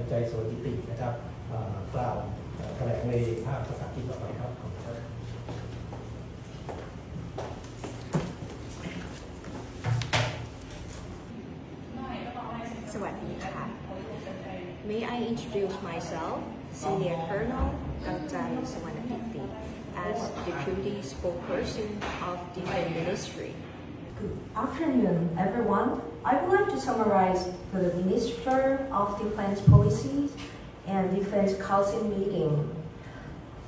ใจโสติตินะครับกล่าวแถลงในภาคภาษาอังกฤษต่อไปครับขอบคุณครับ สวัสดีค่ะ May I introduce myself, Senior Colonel Gangjan Sawanapiti, as Deputy Spokesperson of Defense Ministry. Good afternoon, everyone. I would like to summarize the Minister of Defense Policies and Defense Council meeting.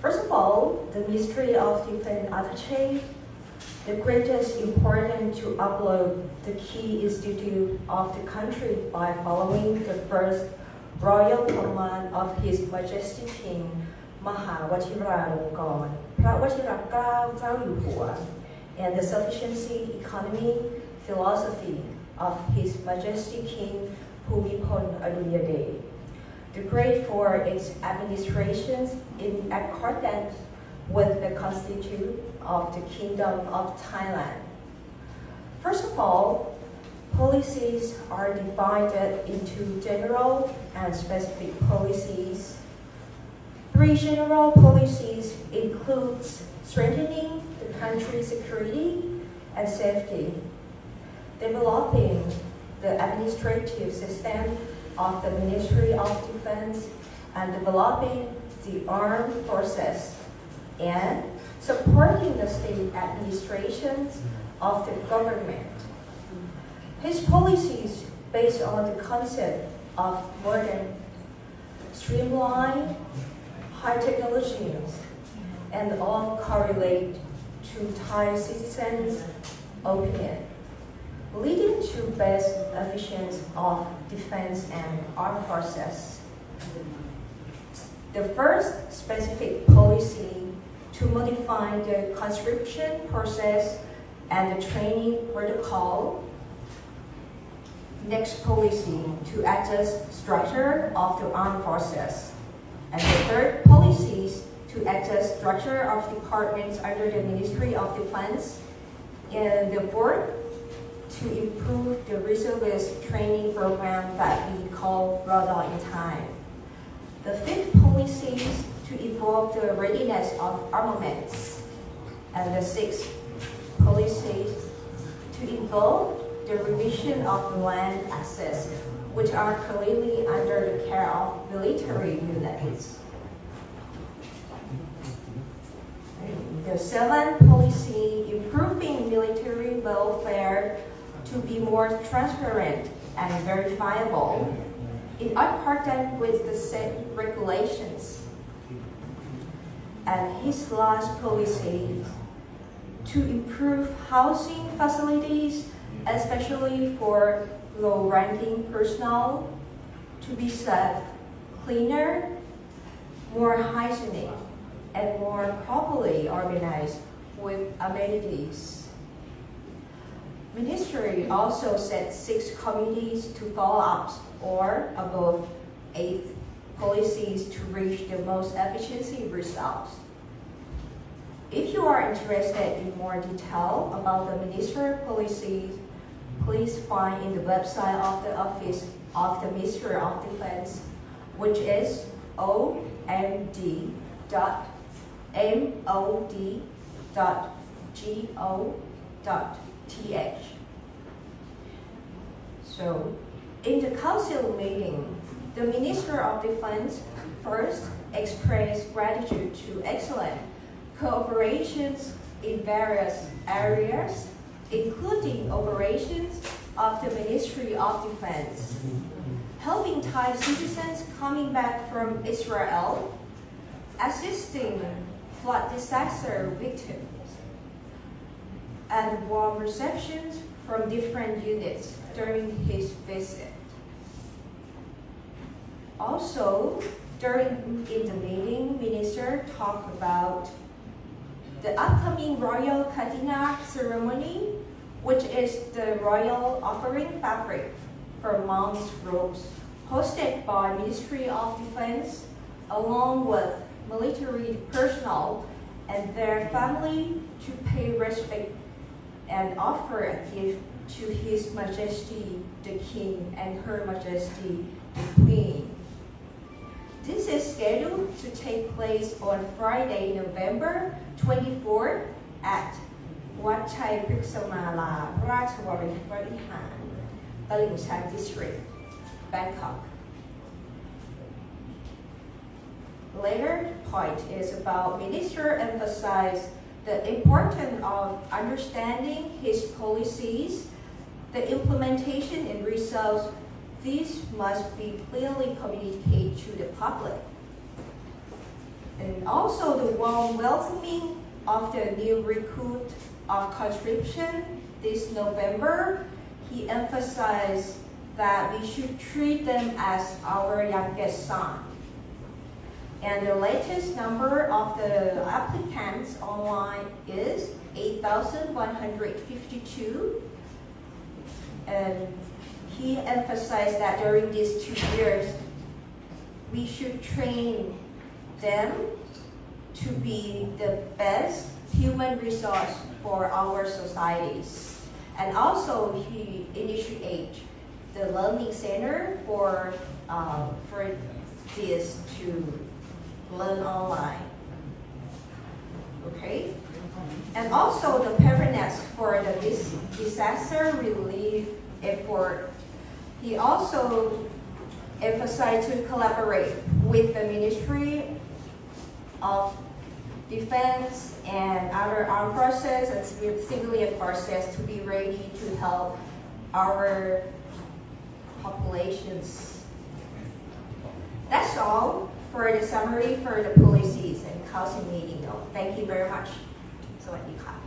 First of all, the Ministry of Defense Attaché, the greatest importance to upload the key institute of the country by following the first royal command of His Majesty King มหาวชิราลงกรณ์พระวชิรเกล้าเจ้าอยู่หัว and the sufficiency economy philosophy of His Majesty King Bhumibol Adulyadej. The grade for its administrations in accordance with the Constitution of the Kingdom of Thailand. First of all, policies are divided into general and specific policies. Three general policies include strengthening the country's security and safety, developing the administrative system of the Ministry of Defense, and developing the armed forces, and supporting the state administrations of the government. His policies based on the concept of modern, streamlined, high technologies, and all correlate to Thai citizens' opinion, leading to best efficiency of defense and armed forces. The first specific policy to modify the conscription process and the training protocol. Next policy to adjust structure of the armed forces. And the third policies to adjust structure of departments under the Ministry of Defense. And the fourth to improve the reservist training program that we call RADA in time. The fifth policy is to evolve the readiness of armaments. And the sixth policy is to involve the revision of land access, which are currently under the care of military units. The seventh policy, improving military welfare to be more transparent and verifiable in accordance with the set regulations. And his last policy to improve housing facilities, especially for low-ranking personnel, to be safe, cleaner, more hygienic, and more properly organized with amenities. Ministry also set 6 committees to follow up or above 8 policies to reach the most efficiency results. If you are interested in more detail about the ministerial policies, please find in the website of the Office of the Ministry of Defense, which is omd.mod.go.th. So, in the Council meeting, the Minister of Defense first expressed gratitude to excellent cooperations in various areas, including operations of the Ministry of Defense, helping Thai citizens coming back from Israel, assisting flood disaster victims, and warm receptions from different units during his visit. Also, in the meeting, Minister talked about the upcoming Royal Katina ceremony, which is the royal offering fabric for monks' robes, hosted by Ministry of Defense, along with military personnel and their family to pay respect and offer a gift to His Majesty the King and Her Majesty the Queen. scheduled to take place on Friday, November 24th at วัดชัยพฤกษมาลาราชวริหาร ตลิ่งชัน District, Bangkok. Later point is about Minister emphasized the importance of understanding his policies, the implementation and results. These must be clearly communicated to the public. And also the warm welcoming of the new recruit of conscription this November. He emphasized that we should treat them as our youngest son. And the latest number of the applicants online is 8,152. And he emphasized that during these 2 years, we should train them to be the best human resource for our societies. And also, he initiated the learning center for this to learn online. Okay? And also the preparedness for the disaster relief effort. He also emphasized to collaborate with the Ministry of Defense and other armed forces and civilian forces to be ready to help our populations. That's all for the summary for the policies and council meeting. Thank you very much. สวัสดีค่ะ